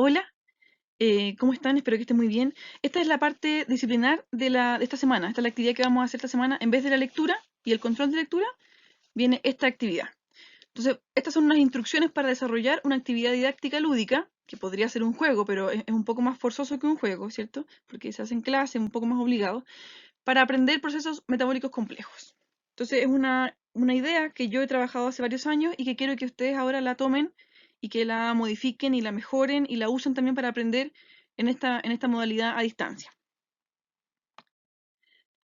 Hola, ¿cómo están? Espero que estén muy bien. Esta es la parte disciplinar de esta semana. Esta es la actividad que vamos a hacer esta semana. En vez de la lectura y el control de lectura, viene esta actividad. Entonces, estas son unas instrucciones para desarrollar una actividad didáctica lúdica, que podría ser un juego, pero es un poco más forzoso que un juego, ¿cierto? Porque se hace en clase, un poco más obligado, para aprender procesos metabólicos complejos. Entonces, es una idea que yo he trabajado hace varios años y que quiero que ustedes ahora la tomen y que la modifiquen y la mejoren y la usen también para aprender en esta modalidad a distancia.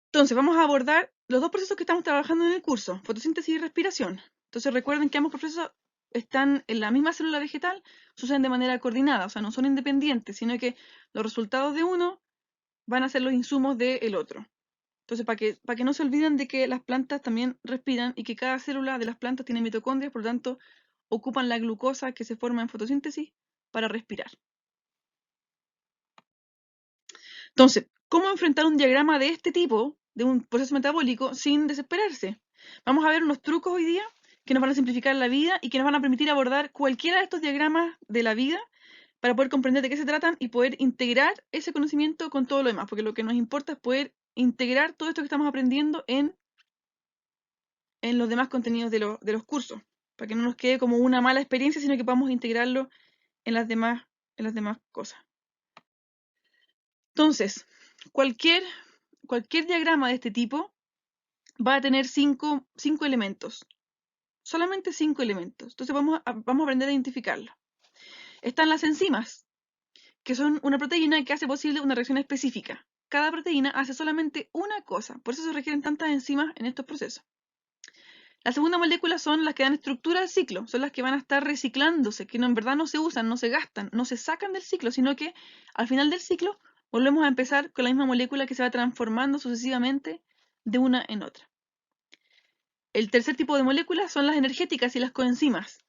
Entonces, vamos a abordar los dos procesos que estamos trabajando en el curso, fotosíntesis y respiración. Entonces, recuerden que ambos procesos están en la misma célula vegetal, suceden de manera coordinada, o sea, no son independientes, sino que los resultados de uno van a ser los insumos del otro. Entonces, para que no se olviden de que las plantas también respiran y que cada célula de las plantas tiene mitocondrias, por lo tanto, ocupan la glucosa que se forma en fotosíntesis para respirar. Entonces, ¿cómo enfrentar un diagrama de este tipo, de un proceso metabólico, sin desesperarse? Vamos a ver unos trucos hoy día que nos van a simplificar la vida y que nos van a permitir abordar cualquiera de estos diagramas de la vida para poder comprender de qué se tratan y poder integrar ese conocimiento con todo lo demás, porque lo que nos importa es poder integrar todo esto que estamos aprendiendo en los demás contenidos de los cursos, para que no nos quede como una mala experiencia, sino que podamos integrarlo en las demás cosas. Entonces, cualquier, cualquier diagrama de este tipo va a tener cinco elementos, solamente 5 elementos. Entonces vamos a aprender a identificarlo. Están las enzimas, que son una proteína que hace posible una reacción específica. Cada proteína hace solamente una cosa, por eso se requieren tantas enzimas en estos procesos. La segunda molécula son las que dan estructura al ciclo, son las que van a estar reciclándose, que no, en verdad no se usan, no se gastan, no se sacan del ciclo, sino que al final del ciclo volvemos a empezar con la misma molécula que se va transformando sucesivamente de una en otra. El tercer tipo de moléculas son las energéticas y las coenzimas,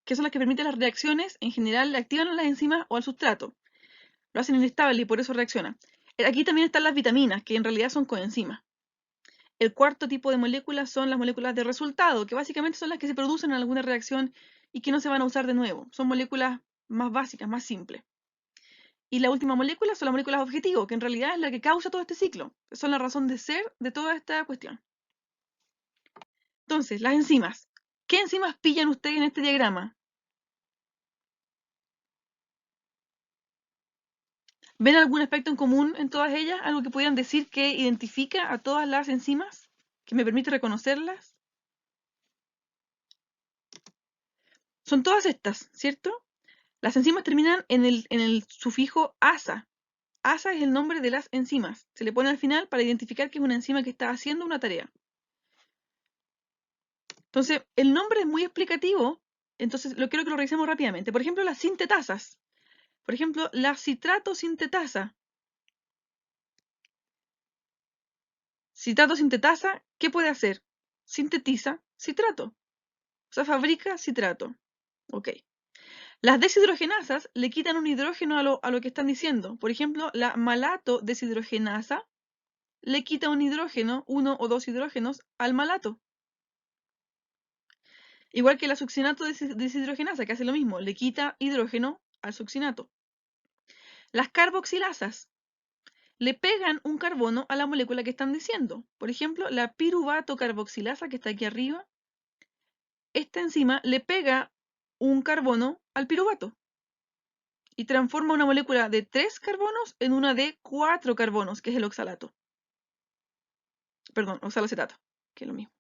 que son las que permiten las reacciones, en general le activan a las enzimas o al sustrato, lo hacen inestable y por eso reacciona. Aquí también están las vitaminas, que en realidad son coenzimas. El cuarto tipo de moléculas son las moléculas de resultado, que básicamente son las que se producen en alguna reacción y que no se van a usar de nuevo. Son moléculas más básicas, más simples. Y la última molécula son las moléculas objetivo, que en realidad es la que causa todo este ciclo. Son la razón de ser de toda esta cuestión. Entonces, las enzimas. ¿Qué enzimas pillan ustedes en este diagrama? ¿Ven algún aspecto en común en todas ellas? ¿Algo que pudieran decir que identifica a todas las enzimas? ¿Que me permite reconocerlas? Son todas estas, ¿cierto? Las enzimas terminan en el sufijo asa. Asa es el nombre de las enzimas. Se le pone al final para identificar que es una enzima que está haciendo una tarea. Entonces, el nombre es muy explicativo. Entonces, lo quiero que lo revisemos rápidamente. Por ejemplo, las sintetasas. Por ejemplo, la citrato sintetasa. Citrato sintetasa, ¿qué puede hacer? Sintetiza citrato. O sea, fabrica citrato. Ok. Las deshidrogenasas le quitan un hidrógeno a lo que están diciendo. Por ejemplo, la malato deshidrogenasa le quita un hidrógeno, uno o dos hidrógenos, al malato. Igual que la succinato deshidrogenasa, que hace lo mismo, le quita hidrógeno al succinato. Las carboxilasas le pegan un carbono a la molécula que están diciendo. Por ejemplo, la piruvato carboxilasa, que está aquí arriba, esta enzima le pega un carbono al piruvato y transforma una molécula de 3 carbonos en una de 4 carbonos, que es el oxalato. Perdón, oxalacetato, que es lo mismo.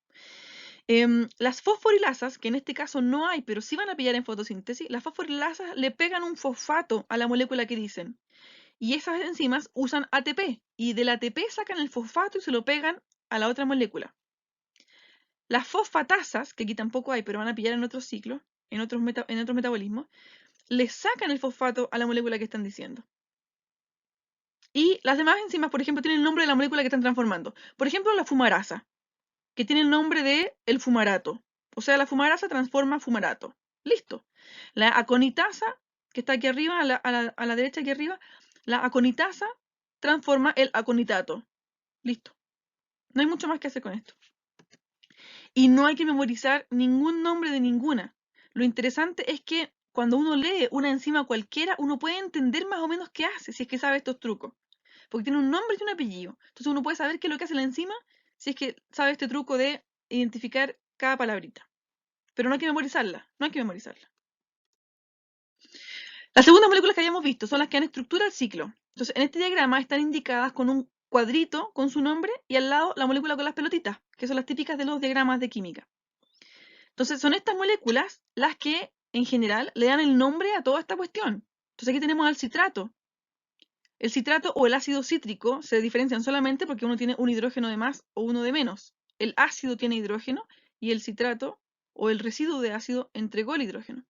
Las fosforilasas, que en este caso no hay, pero sí van a pillar en fotosíntesis, las fosforilasas le pegan un fosfato a la molécula que dicen. Y esas enzimas usan ATP, y del ATP sacan el fosfato y se lo pegan a la otra molécula. Las fosfatasas, que aquí tampoco hay, pero van a pillar en otros ciclos, en otros metabolismos, le sacan el fosfato a la molécula que están diciendo. Y las demás enzimas, por ejemplo, tienen el nombre de la molécula que están transformando. Por ejemplo, la fumarasa, que tiene el nombre de el fumarato. O sea, la fumarasa transforma fumarato. Listo. La aconitasa, que está aquí arriba, a la derecha aquí arriba, la aconitasa transforma el aconitato. Listo. No hay mucho más que hacer con esto. Y no hay que memorizar ningún nombre de ninguna. Lo interesante es que cuando uno lee una enzima cualquiera, uno puede entender más o menos qué hace, si es que sabe estos trucos. Porque tiene un nombre y un apellido. Entonces uno puede saber qué es lo que hace la enzima si es que sabe este truco de identificar cada palabrita. Pero no hay que memorizarla, no hay que memorizarla. Las segundas moléculas que habíamos visto son las que dan estructura al ciclo. Entonces, en este diagrama están indicadas con un cuadrito con su nombre y al lado la molécula con las pelotitas, que son las típicas de los diagramas de química. Entonces, son estas moléculas las que, en general, le dan el nombre a toda esta cuestión. Entonces, aquí tenemos al citrato. El citrato o el ácido cítrico se diferencian solamente porque uno tiene un hidrógeno de más o uno de menos. El ácido tiene hidrógeno y el citrato o el residuo de ácido entregó el hidrógeno.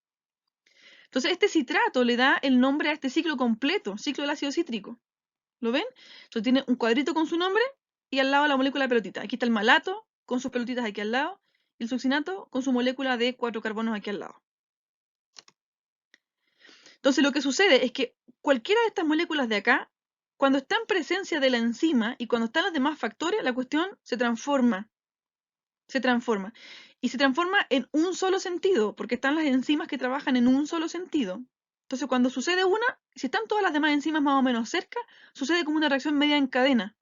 Entonces, este citrato le da el nombre a este ciclo completo, ciclo del ácido cítrico. ¿Lo ven? Entonces tiene un cuadrito con su nombre y al lado la molécula de pelotita. Aquí está el malato con sus pelotitas aquí al lado y el succinato con su molécula de 4 carbonos aquí al lado. Entonces lo que sucede es que cualquiera de estas moléculas de acá, cuando está en presencia de la enzima y cuando están los demás factores, la cuestión se transforma. Se transforma. Y se transforma en un solo sentido, porque están las enzimas que trabajan en un solo sentido. Entonces, cuando sucede una, si están todas las demás enzimas más o menos cerca, sucede como una reacción media en cadena.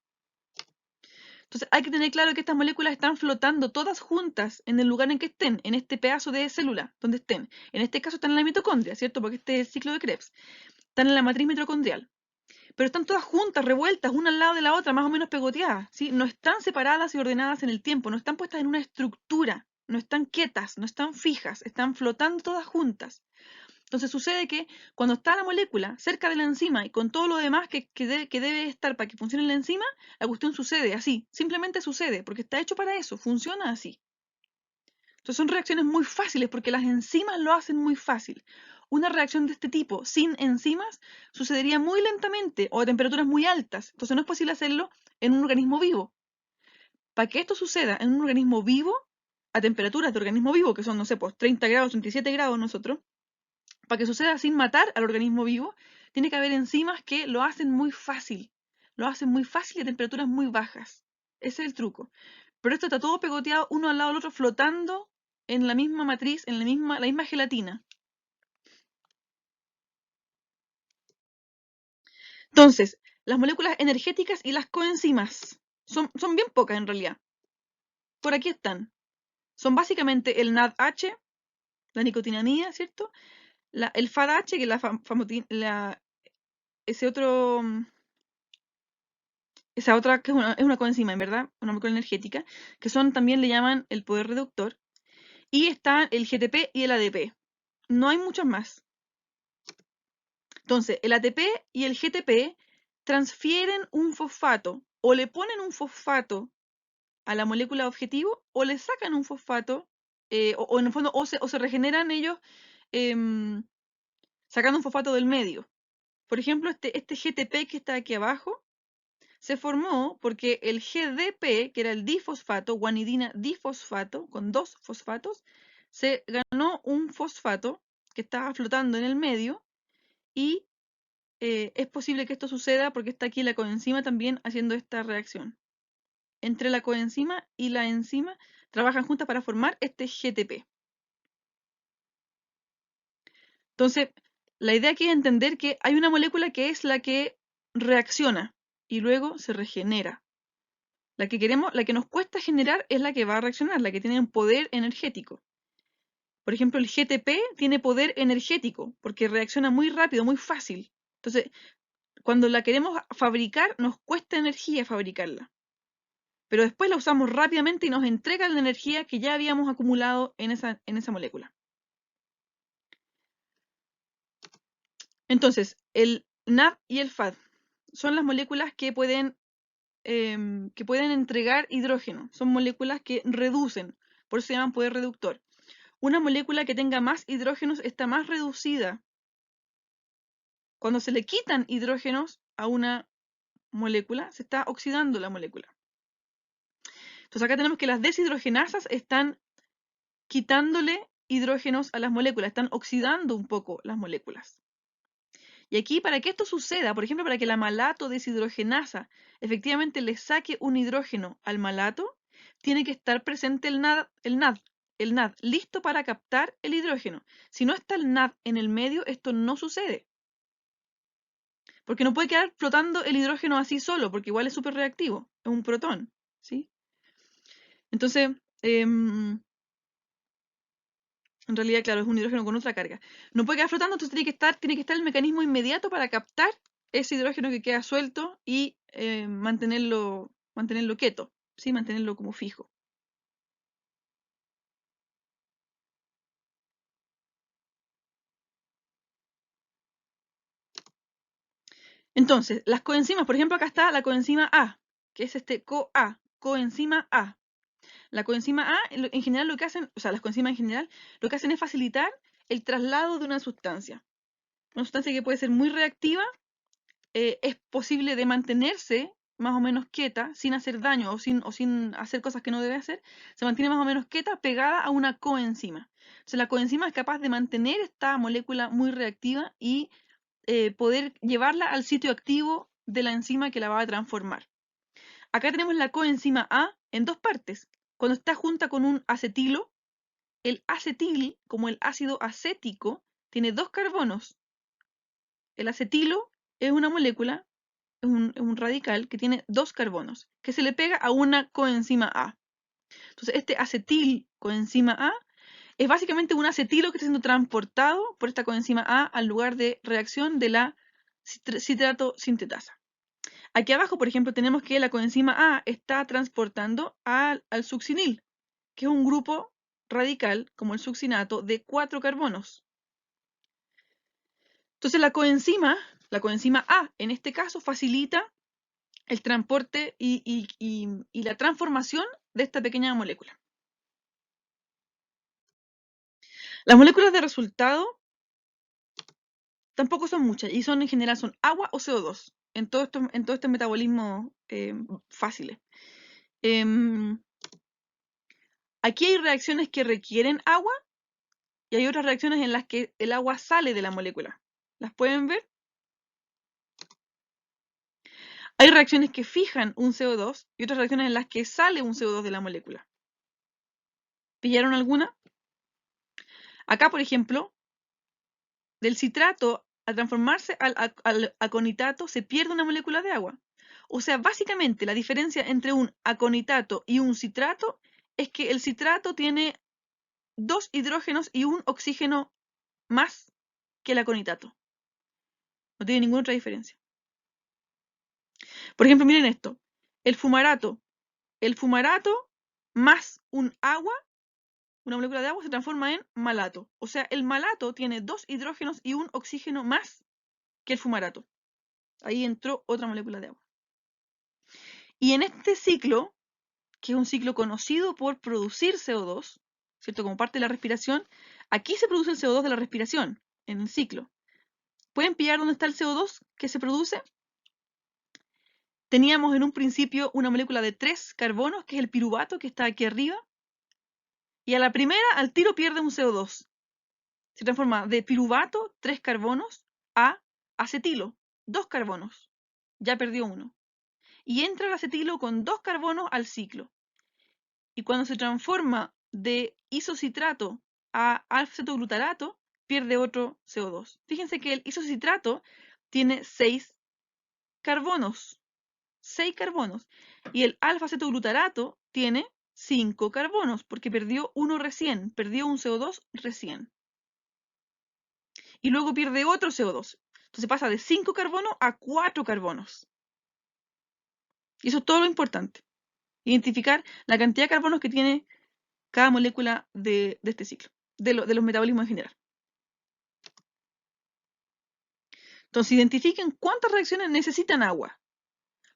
Entonces, hay que tener claro que estas moléculas están flotando todas juntas en el lugar en que estén, en este pedazo de célula, donde estén. En este caso están en la mitocondria, ¿cierto? Porque este es el ciclo de Krebs. Están en la matriz mitocondrial. Pero están todas juntas, revueltas, una al lado de la otra, más o menos pegoteadas, ¿sí? No están separadas y ordenadas en el tiempo, no están puestas en una estructura, no están quietas, no están fijas, están flotando todas juntas. Entonces sucede que cuando está la molécula cerca de la enzima y con todo lo demás que debe estar para que funcione la enzima, la cuestión sucede así, simplemente sucede, porque está hecho para eso, funciona así. Entonces son reacciones muy fáciles porque las enzimas lo hacen muy fácil. Una reacción de este tipo sin enzimas sucedería muy lentamente o a temperaturas muy altas. Entonces no es posible hacerlo en un organismo vivo. Para que esto suceda en un organismo vivo, a temperaturas de organismo vivo, que son, no sé, pues 30 grados, 37 grados nosotros, para que suceda sin matar al organismo vivo, tiene que haber enzimas que lo hacen muy fácil. Lo hacen muy fácil y a temperaturas muy bajas. Ese es el truco. Pero esto está todo pegoteado uno al lado del otro, flotando en la misma matriz, en la misma gelatina. Entonces, las moléculas energéticas y las coenzimas son bien pocas en realidad. Por aquí están. Son básicamente el NADH, la nicotinamida, ¿cierto? El FADH, que es esa otra que es una coenzima, en verdad, una molécula energética, que son también le llaman el poder reductor. Y está el GTP y el ADP. No hay muchos más. Entonces, el ATP y el GTP transfieren un fosfato o le ponen un fosfato a la molécula objetivo o le sacan un fosfato o en el fondo o se regeneran ellos sacando un fosfato del medio. Por ejemplo, este GTP que está aquí abajo se formó porque el GDP, que era el difosfato, guanidina difosfato, con 2 fosfatos, se ganó un fosfato que estaba flotando en el medio y es posible que esto suceda porque está aquí la coenzima también haciendo esta reacción. Entre la coenzima y la enzima trabajan juntas para formar este GTP. Entonces, la idea aquí es entender que hay una molécula que es la que reacciona y luego se regenera. La que queremos, la que nos cuesta generar es la que va a reaccionar, la que tiene un poder energético. Por ejemplo, el GTP tiene poder energético porque reacciona muy rápido, muy fácil. Entonces, cuando la queremos fabricar, nos cuesta energía fabricarla. Pero después la usamos rápidamente y nos entrega la energía que ya habíamos acumulado en esa molécula. Entonces, el NAD y el FAD son las moléculas que pueden entregar hidrógeno. Son moléculas que reducen, por eso se llaman poder reductor. Una molécula que tenga más hidrógenos está más reducida. Cuando se le quitan hidrógenos a una molécula, se está oxidando la molécula. Entonces acá tenemos que las deshidrogenasas están quitándole hidrógenos a las moléculas, están oxidando un poco las moléculas. Y aquí, para que esto suceda, por ejemplo, para que la malato deshidrogenasa efectivamente le saque un hidrógeno al malato, tiene que estar presente el NAD, el NAD, listo para captar el hidrógeno. Si no está el NAD en el medio, esto no sucede. Porque no puede quedar flotando el hidrógeno así solo, porque igual es súper reactivo, es un protón, ¿sí? Entonces, en realidad, claro, es un hidrógeno con otra carga. No puede quedar flotando, entonces tiene que estar el mecanismo inmediato para captar ese hidrógeno que queda suelto y mantenerlo quieto, ¿sí? Mantenerlo como fijo. Entonces, las coenzimas, por ejemplo, acá está la coenzima A, que es este CoA, coenzima A. La coenzima A, en general lo que hacen, o sea, las coenzimas en general, lo que hacen es facilitar el traslado de una sustancia. Una sustancia que puede ser muy reactiva, es posible de mantenerse más o menos quieta, sin hacer daño o sin hacer cosas que no debe hacer, se mantiene más o menos quieta pegada a una coenzima. Entonces la coenzima es capaz de mantener esta molécula muy reactiva y poder llevarla al sitio activo de la enzima que la va a transformar. Acá tenemos la coenzima A en dos partes. Cuando está junta con un acetilo, el acetil, como el ácido acético, tiene dos carbonos. El acetilo es una molécula, es un radical que tiene dos carbonos, que se le pega a una coenzima A. Entonces, este acetil coenzima A es básicamente un acetilo que está siendo transportado por esta coenzima A al lugar de reacción de la citrato sintetasa. Aquí abajo, por ejemplo, tenemos que la coenzima A está transportando al succinil, que es un grupo radical, como el succinato, de 4 carbonos. Entonces la coenzima A, en este caso, facilita el transporte y la transformación de esta pequeña molécula. Las moléculas de resultado tampoco son muchas y en general son agua o CO2 en todo este metabolismo fáciles. Aquí hay reacciones que requieren agua y hay otras reacciones en las que el agua sale de la molécula. ¿Las pueden ver? Hay reacciones que fijan un CO2 y otras reacciones en las que sale un CO2 de la molécula. ¿Pillaron alguna? Acá, por ejemplo, del citrato, al transformarse al aconitato, se pierde una molécula de agua. O sea, básicamente la diferencia entre un aconitato y un citrato es que el citrato tiene 2 hidrógenos y un oxígeno más que el aconitato. No tiene ninguna otra diferencia. Por ejemplo, miren esto. El fumarato más un agua, una molécula de agua, se transforma en malato. O sea, el malato tiene 2 hidrógenos y un oxígeno más que el fumarato. Ahí entró otra molécula de agua. Y en este ciclo, que es un ciclo conocido por producir CO2, ¿cierto? Como parte de la respiración, aquí se produce el CO2 de la respiración, en el ciclo. ¿Pueden pillar dónde está el CO2 que se produce? Teníamos en un principio una molécula de 3 carbonos, que es el piruvato, que está aquí arriba, y a la primera, al tiro, pierde un CO2. Se transforma de piruvato, 3 carbonos, a acetilo, 2 carbonos. Ya perdió uno. Y entra el acetilo con 2 carbonos al ciclo. Y cuando se transforma de isocitrato a alfa-cetoglutarato, pierde otro CO2. Fíjense que el isocitrato tiene 6 carbonos. 6 carbonos. Y el alfa-cetoglutarato tiene 5 carbonos, porque perdió uno recién, perdió un CO2 recién. Y luego pierde otro CO2. Entonces pasa de 5 carbonos a 4 carbonos. Y eso es todo lo importante. Identificar la cantidad de carbonos que tiene cada molécula de este ciclo, de los metabolismos en general. Entonces identifiquen cuántas reacciones necesitan agua,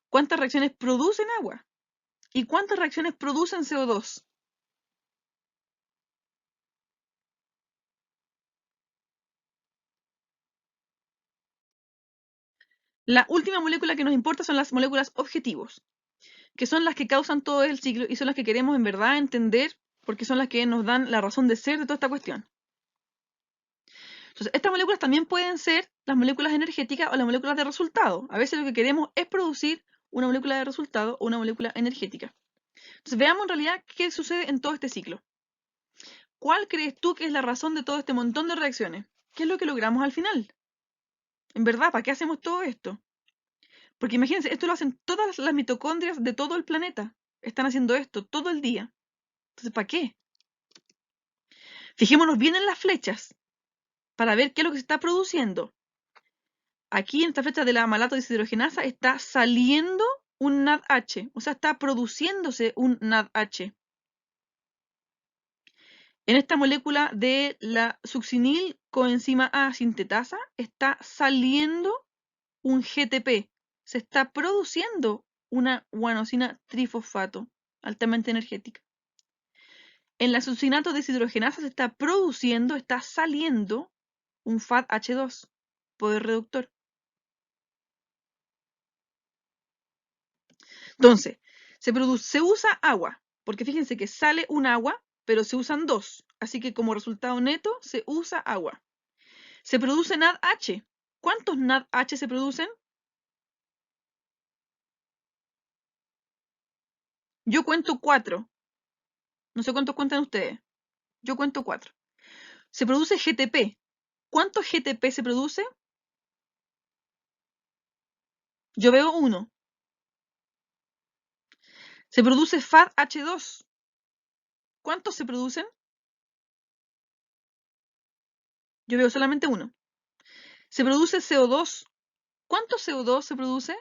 cuántas reacciones producen agua y cuántas reacciones producen CO2. La última molécula que nos importa son las moléculas objetivos, que son las que causan todo el ciclo y son las que queremos en verdad entender, porque son las que nos dan la razón de ser de toda esta cuestión. Entonces, estas moléculas también pueden ser las moléculas energéticas o las moléculas de resultado. A veces lo que queremos es producir una molécula de resultado o una molécula energética. Entonces, veamos en realidad qué sucede en todo este ciclo. ¿Cuál crees tú que es la razón de todo este montón de reacciones? ¿Qué es lo que logramos al final? En verdad, ¿para qué hacemos todo esto? Porque imagínense, esto lo hacen todas las mitocondrias de todo el planeta. Están haciendo esto todo el día. Entonces, ¿para qué? Fijémonos bien en las flechas para ver qué es lo que se está produciendo. Aquí en esta flecha de la amalato deshidrogenasa está saliendo un NADH, o sea, está produciéndose un NADH. En esta molécula de la succinil coenzima A sintetasa está saliendo un GTP, se está produciendo una guanosina trifosfato altamente energética. En la succinato deshidrogenasa se está produciendo, está saliendo un FADH2, poder reductor. Entonces, se usa agua, porque fíjense que sale un agua, pero se usan dos. Así que como resultado neto se usa agua. Se produce NADH. ¿Cuántos NADH se producen? Yo cuento 4. No sé cuántos cuentan ustedes. Yo cuento 4. Se produce GTP. ¿Cuántos GTP se produce? Yo veo 1. Se produce FADH2. ¿Cuántos se producen? Yo veo solamente 1. Se produce CO2. ¿Cuánto CO2 se produce?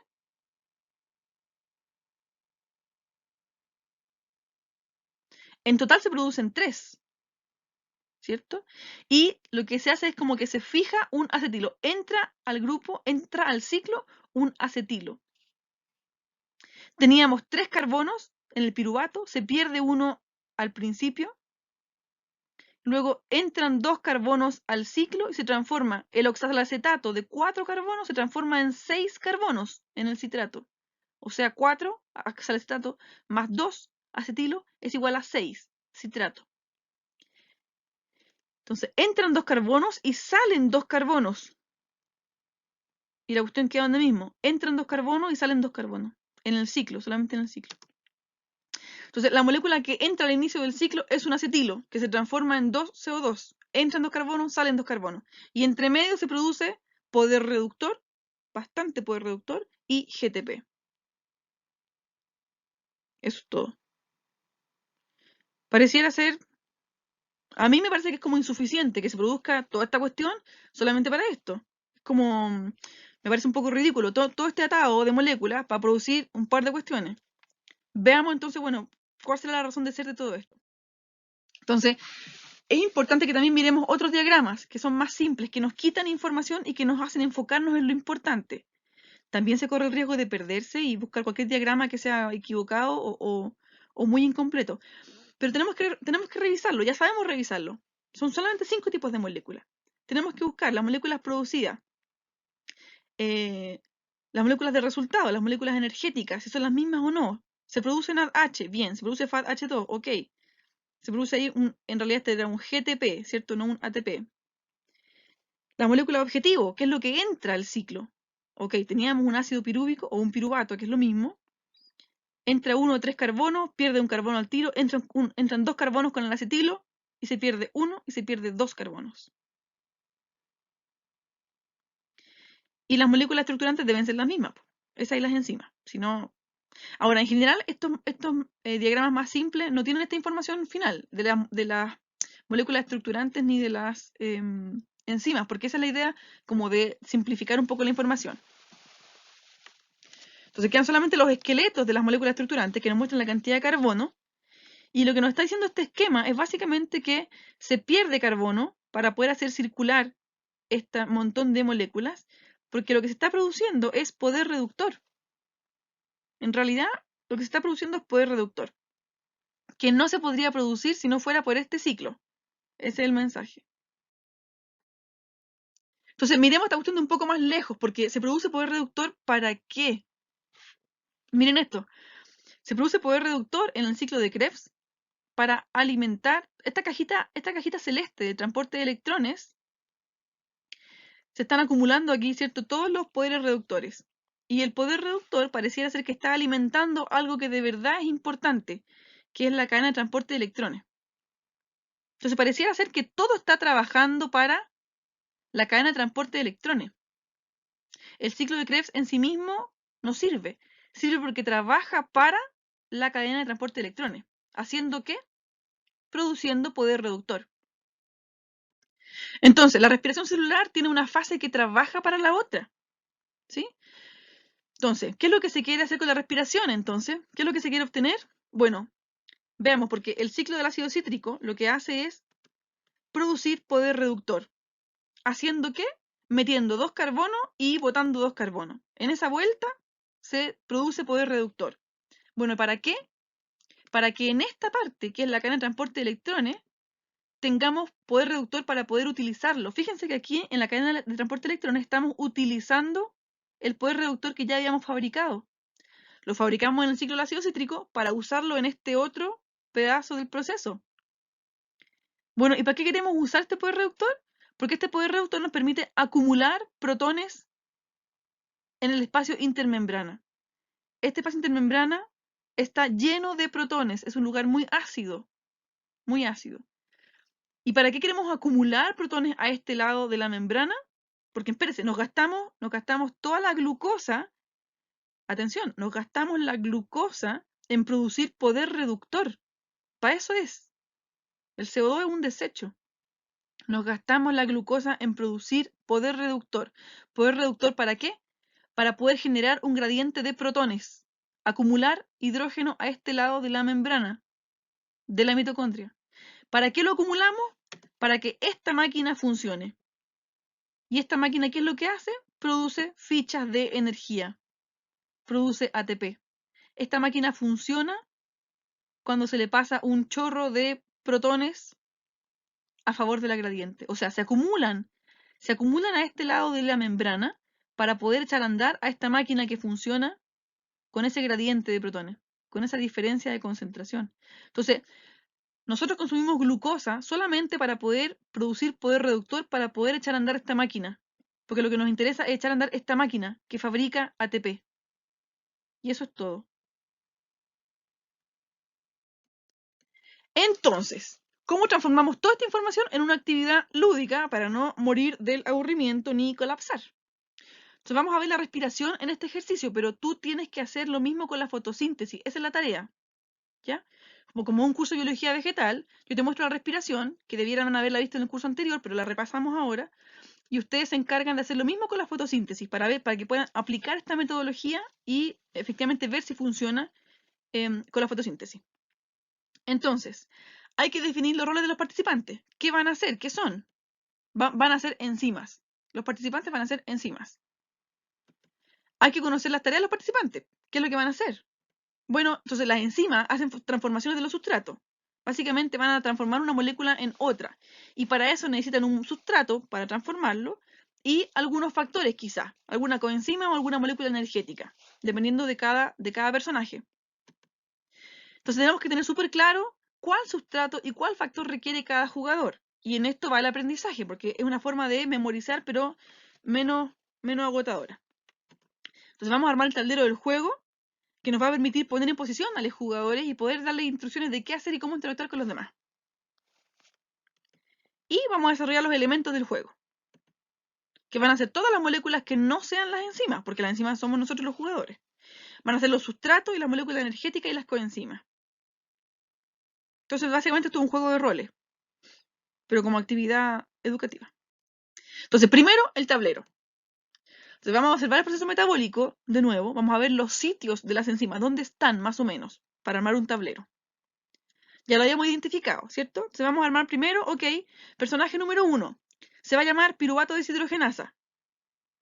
En total se producen 3, ¿cierto? Y lo que se hace es como que se fija un acetilo. Entra al grupo, entra al ciclo un acetilo. Teníamos 3 carbonos en el piruvato, se pierde uno al principio. Luego entran 2 carbonos al ciclo y se transforma el oxalacetato de 4 carbonos, se transforma en 6 carbonos en el citrato. O sea, 4 oxalacetato más 2 acetilo es igual a 6 citrato. Entonces, entran 2 carbonos y salen 2 carbonos. Y la cuestión queda donde mismo. Entran 2 carbonos y salen 2 carbonos. En el ciclo, solamente en el ciclo. Entonces, la molécula que entra al inicio del ciclo es un acetilo, que se transforma en 2CO2. Entran 2 carbonos, salen 2 carbonos. Y entre medio se produce poder reductor, bastante poder reductor, y GTP. Eso es todo. Pareciera ser... A mí me parece que es como insuficiente que se produzca toda esta cuestión solamente para esto. Es como... Me parece un poco ridículo todo este atado de moléculas para producir un par de cuestiones. Veamos entonces, bueno, cuál será la razón de ser de todo esto. Entonces, es importante que también miremos otros diagramas que son más simples, que nos quitan información y que nos hacen enfocarnos en lo importante. También se corre el riesgo de perderse y buscar cualquier diagrama que sea equivocado o muy incompleto. Pero tenemos que revisarlo, ya sabemos revisarlo. Son solamente 5 tipos de moléculas. Tenemos que buscar las moléculas producidas, las moléculas de resultado, las moléculas energéticas, si son las mismas o no. Se produce NADH, bien. Se produce FADH2, ok. Se produce ahí, en realidad este era un GTP, ¿cierto? No un ATP. La molécula objetivo, ¿qué es lo que entra al ciclo? Ok, teníamos un ácido pirúvico o un piruvato, que es lo mismo. Entra 1 o 3 carbonos, pierde un carbono al tiro, entran 2 carbonos con el acetilo y se pierde 1 y se pierde 2 carbonos. Y las moléculas estructurantes deben ser las mismas, esas y las enzimas. Si no... Ahora, en general, estos diagramas más simples no tienen esta información final de las moléculas estructurantes ni de las enzimas, porque esa es la idea como de simplificar un poco la información. Entonces quedan solamente los esqueletos de las moléculas estructurantes que nos muestran la cantidad de carbono, y lo que nos está diciendo este esquema es básicamente que se pierde carbono para poder hacer circular este montón de moléculas, porque lo que se está produciendo es poder reductor. En realidad, lo que se está produciendo es poder reductor, que no se podría producir si no fuera por este ciclo. Ese es el mensaje. Entonces, miremos esta cuestión de un poco más lejos, porque se produce poder reductor ¿para qué? Miren esto. Se produce poder reductor en el ciclo de Krebs para alimentar esta cajita celeste de transporte de electrones. Se están acumulando aquí, ¿cierto? Todos los poderes reductores. Y el poder reductor pareciera ser que está alimentando algo que de verdad es importante, que es la cadena de transporte de electrones. Entonces pareciera ser que todo está trabajando para la cadena de transporte de electrones. El ciclo de Krebs en sí mismo no sirve. Sirve porque trabaja para la cadena de transporte de electrones. ¿Haciendo qué? Produciendo poder reductor. Entonces, la respiración celular tiene una fase que trabaja para la otra. ¿Sí? Entonces, ¿qué es lo que se quiere hacer con la respiración entonces? ¿Qué es lo que se quiere obtener? Bueno, veamos, porque el ciclo del ácido cítrico lo que hace es producir poder reductor. ¿Haciendo qué? Metiendo 2 carbonos y botando 2 carbonos. En esa vuelta se produce poder reductor. Bueno, ¿para qué? Para que en esta parte, que es la cadena de transporte de electrones, tengamos poder reductor para poder utilizarlo. Fíjense que aquí en la cadena de transporte de electrones estamos utilizando el poder reductor que ya habíamos fabricado. Lo fabricamos en el ciclo del ácido cítrico para usarlo en este otro pedazo del proceso. Bueno, ¿y para qué queremos usar este poder reductor? Porque este poder reductor nos permite acumular protones en el espacio intermembrana. Este espacio intermembrana está lleno de protones, es un lugar muy ácido, muy ácido. ¿Y para qué queremos acumular protones a este lado de la membrana? Porque espérense, nos gastamos toda la glucosa, atención, nos gastamos la glucosa en producir poder reductor. Para eso es. El CO2 es un desecho. Nos gastamos la glucosa en producir poder reductor. ¿Poder reductor para qué? Para poder generar un gradiente de protones. Acumular hidrógeno a este lado de la membrana de la mitocondria. ¿Para qué lo acumulamos? Para que esta máquina funcione. ¿Y esta máquina qué es lo que hace? Produce fichas de energía. Produce ATP. Esta máquina funciona cuando se le pasa un chorro de protones a favor de la gradiente. O sea, se acumulan a este lado de la membrana para poder echar a andar a esta máquina que funciona con ese gradiente de protones, con esa diferencia de concentración. Entonces, nosotros consumimos glucosa solamente para poder producir poder reductor, para poder echar a andar esta máquina. Porque lo que nos interesa es echar a andar esta máquina que fabrica ATP. Y eso es todo. Entonces, ¿cómo transformamos toda esta información en una actividad lúdica para no morir del aburrimiento ni colapsar? Entonces vamos a ver la respiración en este ejercicio, pero tú tienes que hacer lo mismo con la fotosíntesis. Esa es la tarea. ¿Ya? Como un curso de biología vegetal, yo te muestro la respiración, que debieran haberla visto en el curso anterior, pero la repasamos ahora, y ustedes se encargan de hacer lo mismo con la fotosíntesis, para que puedan aplicar esta metodología y efectivamente ver si funciona con la fotosíntesis. Entonces, hay que definir los roles de los participantes. ¿Qué van a hacer? ¿Qué son? Van a ser enzimas. Los participantes van a ser enzimas. Hay que conocer las tareas de los participantes. ¿Qué es lo que van a hacer? Bueno, entonces las enzimas hacen transformaciones de los sustratos. Básicamente van a transformar una molécula en otra. Y para eso necesitan un sustrato para transformarlo y algunos factores quizás, alguna coenzima o alguna molécula energética, dependiendo de cada personaje. Entonces tenemos que tener súper claro cuál sustrato y cuál factor requiere cada jugador. Y en esto va el aprendizaje, porque es una forma de memorizar, pero menos agotadora. Entonces vamos a armar el tablero del juego, que nos va a permitir poner en posición a los jugadores y poder darles instrucciones de qué hacer y cómo interactuar con los demás. Y vamos a desarrollar los elementos del juego, que van a ser todas las moléculas que no sean las enzimas, porque las enzimas somos nosotros los jugadores. Van a ser los sustratos y las moléculas energéticas y las coenzimas. Entonces, básicamente esto es un juego de roles, pero como actividad educativa. Entonces, primero, el tablero. Entonces, vamos a observar el proceso metabólico, de nuevo, vamos a ver los sitios de las enzimas, dónde están más o menos, para armar un tablero. Ya lo habíamos identificado, ¿cierto? Entonces vamos a armar primero, ok, personaje número 1. Se va a llamar piruvato deshidrogenasa.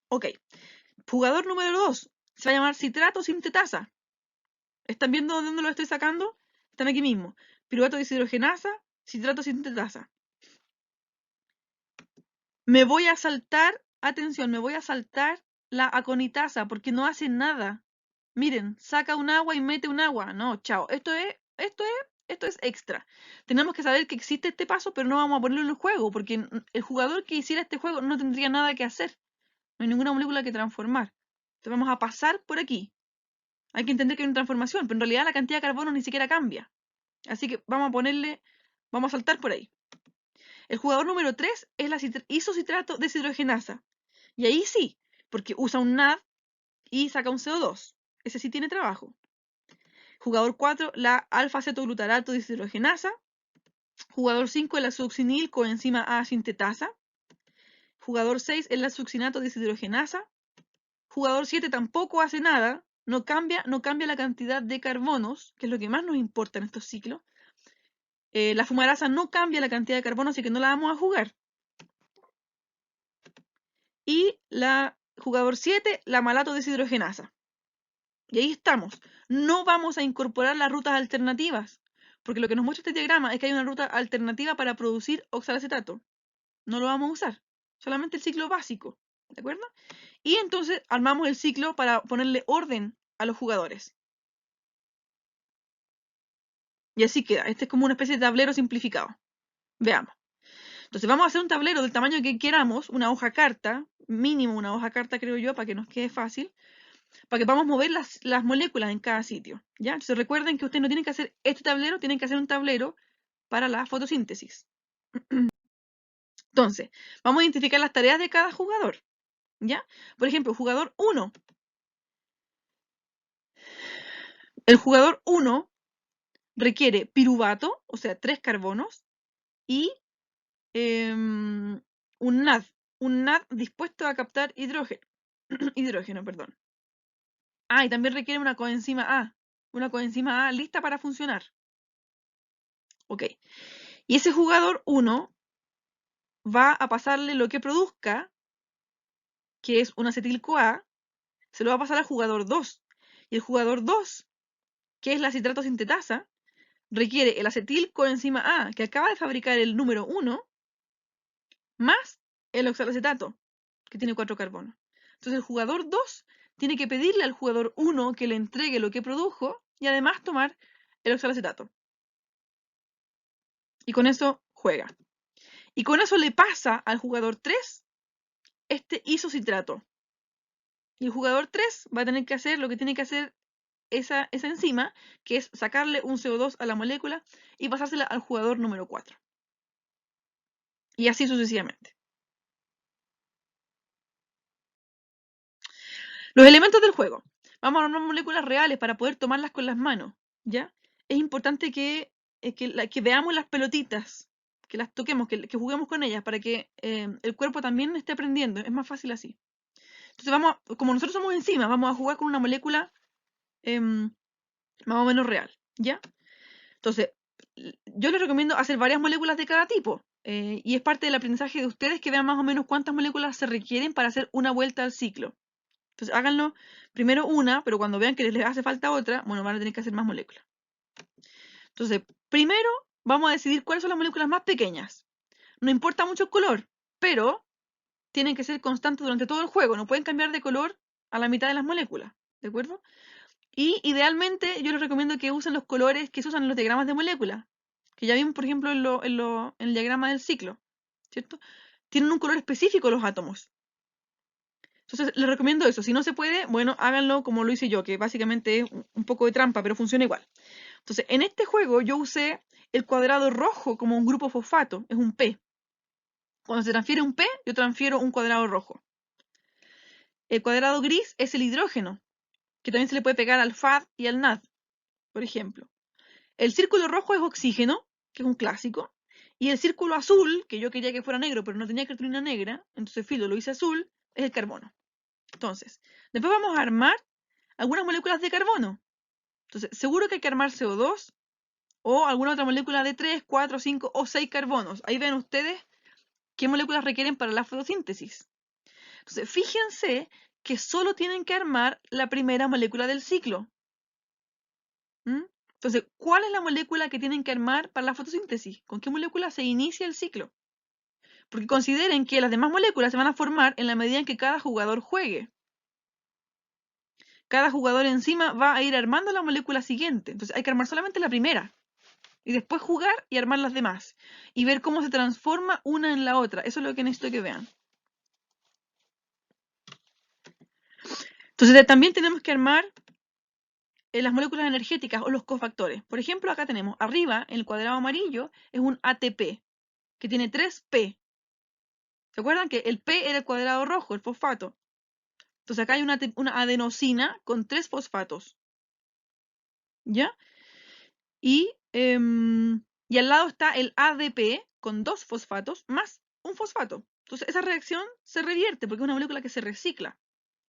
Ok. Jugador número 2. Se va a llamar citrato sintetasa. ¿Están viendo de dónde lo estoy sacando? Están aquí mismo. Piruvato deshidrogenasa, citrato sintetasa. Me voy a saltar, atención, me voy a saltar la aconitasa porque no hace nada. Miren, saca un agua y mete un agua. No, chao. Esto es extra. Tenemos que saber que existe este paso, pero no vamos a ponerlo en el juego, porque el jugador que hiciera este juego no tendría nada que hacer. No hay ninguna molécula que transformar. Entonces vamos a pasar por aquí. Hay que entender que hay una transformación, pero en realidad la cantidad de carbono ni siquiera cambia. Así que vamos a saltar por ahí. El jugador número 3 es la isocitrato deshidrogenasa. Y ahí sí, porque usa un NAD y saca un CO2. Ese sí tiene trabajo. Jugador 4, la alfa-cetoglutarato deshidrogenasa. Jugador 5 es la succinil coenzima A sintetasa. Jugador 6 es la succinato deshidrogenasa. Jugador 7 tampoco hace nada, no cambia la cantidad de carbonos, que es lo que más nos importa en estos ciclos. La fumarasa no cambia la cantidad de carbono, así que no la vamos a jugar. Y la jugador 7, la malato deshidrogenasa. Y ahí estamos. No vamos a incorporar las rutas alternativas, porque lo que nos muestra este diagrama es que hay una ruta alternativa para producir oxalacetato. No lo vamos a usar, solamente el ciclo básico, ¿de acuerdo? Y entonces armamos el ciclo para ponerle orden a los jugadores. Y así queda. Este es como una especie de tablero simplificado. Veamos. Entonces vamos a hacer un tablero del tamaño que queramos, una hoja carta, mínimo una hoja carta creo yo, para que nos quede fácil, para que podamos mover las moléculas en cada sitio. ¿Ya? Entonces recuerden que ustedes no tienen que hacer este tablero, tienen que hacer un tablero para la fotosíntesis. Entonces, vamos a identificar las tareas de cada jugador. ¿Ya? Por ejemplo, jugador 1. El jugador 1 requiere piruvato, o sea, 3 carbonos, y un NAD dispuesto a captar hidrógeno, perdón. Y también requiere una coenzima A lista para funcionar. Ok. Y ese jugador 1 va a pasarle lo que produzca, que es un acetil-CoA, se lo va a pasar al jugador 2. Y el jugador 2, que es la citrato sintetasa, requiere el acetil coenzima A, que acaba de fabricar el número 1, más el oxalacetato, que tiene 4 carbonos. Entonces el jugador 2 tiene que pedirle al jugador 1 que le entregue lo que produjo y además tomar el oxalacetato. Y con eso juega. Y con eso le pasa al jugador 3 este isocitrato. Y el jugador 3 va a tener que hacer lo que tiene que hacer esa enzima, que es sacarle un CO2 a la molécula y pasársela al jugador número 4. Y así sucesivamente. Los elementos del juego. Vamos a armar moléculas reales para poder tomarlas con las manos, ¿ya? Es importante que veamos las pelotitas, que las toquemos, que juguemos con ellas, para que el cuerpo también esté aprendiendo. Es más fácil así. Entonces como nosotros somos enzimas, vamos a jugar con una molécula más o menos real, ¿ya? Entonces, yo les recomiendo hacer varias moléculas de cada tipo. Y es parte del aprendizaje de ustedes que vean más o menos cuántas moléculas se requieren para hacer una vuelta al ciclo. Entonces háganlo primero una, pero cuando vean que les hace falta otra, bueno, van a tener que hacer más moléculas. Entonces, primero vamos a decidir cuáles son las moléculas más pequeñas. No importa mucho el color, pero tienen que ser constantes durante todo el juego. No pueden cambiar de color a la mitad de las moléculas, ¿de acuerdo? Y idealmente yo les recomiendo que usen los colores que se usan en los diagramas de moléculas, que ya vimos, por ejemplo, en el diagrama del ciclo, ¿cierto? Tienen un color específico los átomos. Entonces, les recomiendo eso. Si no se puede, bueno, háganlo como lo hice yo, que básicamente es un poco de trampa, pero funciona igual. Entonces, en este juego yo usé el cuadrado rojo como un grupo fosfato, es un P. Cuando se transfiere un P, yo transfiero un cuadrado rojo. El cuadrado gris es el hidrógeno, que también se le puede pegar al FAD y al NAD, por ejemplo. El círculo rojo es oxígeno, que es un clásico. Y el círculo azul, que yo quería que fuera negro, pero no tenía cartulina negra, entonces filo lo hice azul, es el carbono. Entonces, después vamos a armar algunas moléculas de carbono. Entonces, seguro que hay que armar CO2 o alguna otra molécula de 3, 4, 5 o 6 carbonos. Ahí ven ustedes qué moléculas requieren para la fotosíntesis. Entonces, fíjense que solo tienen que armar la primera molécula del ciclo. Entonces, ¿cuál es la molécula que tienen que armar para la fotosíntesis? ¿Con qué molécula se inicia el ciclo? Porque consideren que las demás moléculas se van a formar en la medida en que cada jugador juegue. Cada jugador encima va a ir armando la molécula siguiente. Entonces hay que armar solamente la primera. Y después jugar y armar las demás. Y ver cómo se transforma una en la otra. Eso es lo que necesito que vean. Entonces también tenemos que armar las moléculas energéticas o los cofactores. Por ejemplo, acá tenemos arriba, en el cuadrado amarillo, es un ATP, que tiene 3P. ¿Se acuerdan que el P era el cuadrado rojo, el fosfato? Entonces acá hay una adenosina con 3 fosfatos. ¿Ya? Y al lado está el ADP con 2 fosfatos más un fosfato. Entonces esa reacción se revierte porque es una molécula que se recicla.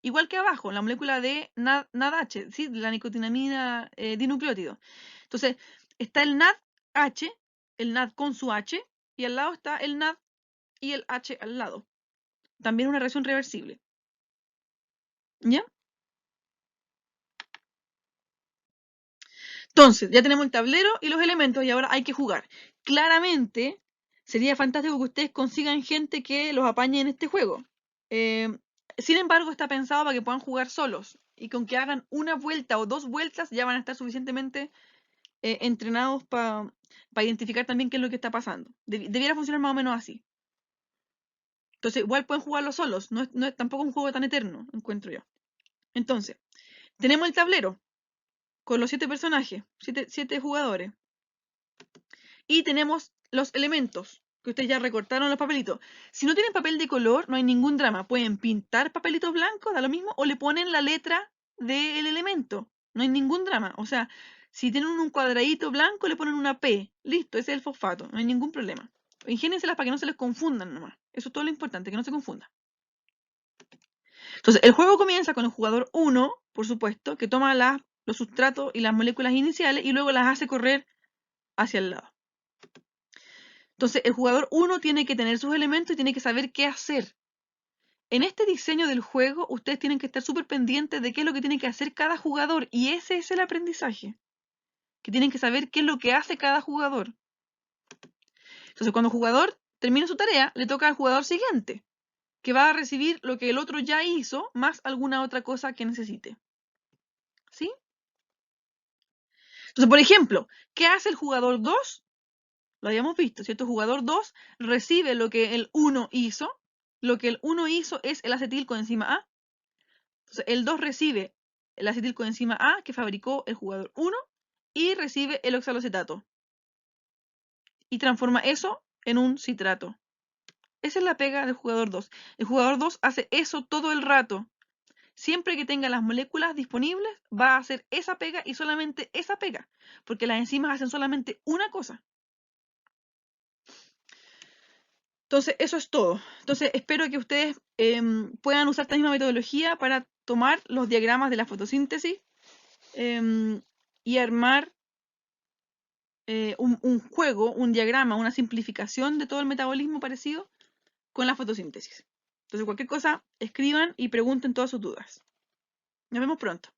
Igual que abajo, la molécula de NADH, ¿sí? La nicotinamida dinucleótido. Entonces está el NADH, el NAD con su H, y al lado está el NAD y el H al lado. También una reacción reversible. ¿Ya? Entonces, ya tenemos el tablero y los elementos y ahora hay que jugar. Claramente, sería fantástico que ustedes consigan gente que los apañe en este juego. Sin embargo, está pensado para que puedan jugar solos y con que hagan una vuelta o 2 vueltas ya van a estar suficientemente entrenados para identificar también qué es lo que está pasando. Debiera funcionar más o menos así. Entonces, igual pueden jugarlo solos, no es tampoco un juego tan eterno, encuentro yo. Entonces, tenemos el tablero con los 7 personajes, 7 jugadores. Y tenemos los elementos, que ustedes ya recortaron los papelitos. Si no tienen papel de color, no hay ningún drama. Pueden pintar papelitos blancos, da lo mismo, o le ponen la letra del elemento. No hay ningún drama. O sea, si tienen un cuadradito blanco, le ponen una P. Listo, ese es el fosfato. No hay ningún problema. Ingénienselas para que no se les confundan nomás. Eso es todo lo importante, que no se confundan. Entonces, el juego comienza con el jugador 1, por supuesto, que toma los sustratos y las moléculas iniciales y luego las hace correr hacia el lado. Entonces, el jugador 1 tiene que tener sus elementos y tiene que saber qué hacer. En este diseño del juego, ustedes tienen que estar súper pendientes de qué es lo que tiene que hacer cada jugador. Y ese es el aprendizaje. Que tienen que saber qué es lo que hace cada jugador. Entonces, cuando el jugador termine su tarea, le toca al jugador siguiente, que va a recibir lo que el otro ya hizo, más alguna otra cosa que necesite. ¿Sí? Entonces, por ejemplo, ¿qué hace el jugador 2? Lo habíamos visto, ¿cierto? El jugador 2 recibe lo que el 1 hizo. Lo que el 1 hizo es el acetilcoenzima A. Entonces, el 2 recibe el acetilcoenzima A que fabricó el jugador 1 y recibe el oxalocetato. Y transforma eso en un citrato. Esa es la pega del jugador 2. El jugador 2 hace eso todo el rato. Siempre que tenga las moléculas disponibles, va a hacer esa pega y solamente esa pega. Porque las enzimas hacen solamente una cosa. Entonces, eso es todo. Entonces, espero que ustedes puedan usar esta misma metodología para tomar los diagramas de la fotosíntesis y armar un juego, un diagrama, una simplificación de todo el metabolismo parecido con la fotosíntesis. Entonces, cualquier cosa, escriban y pregunten todas sus dudas. Nos vemos pronto.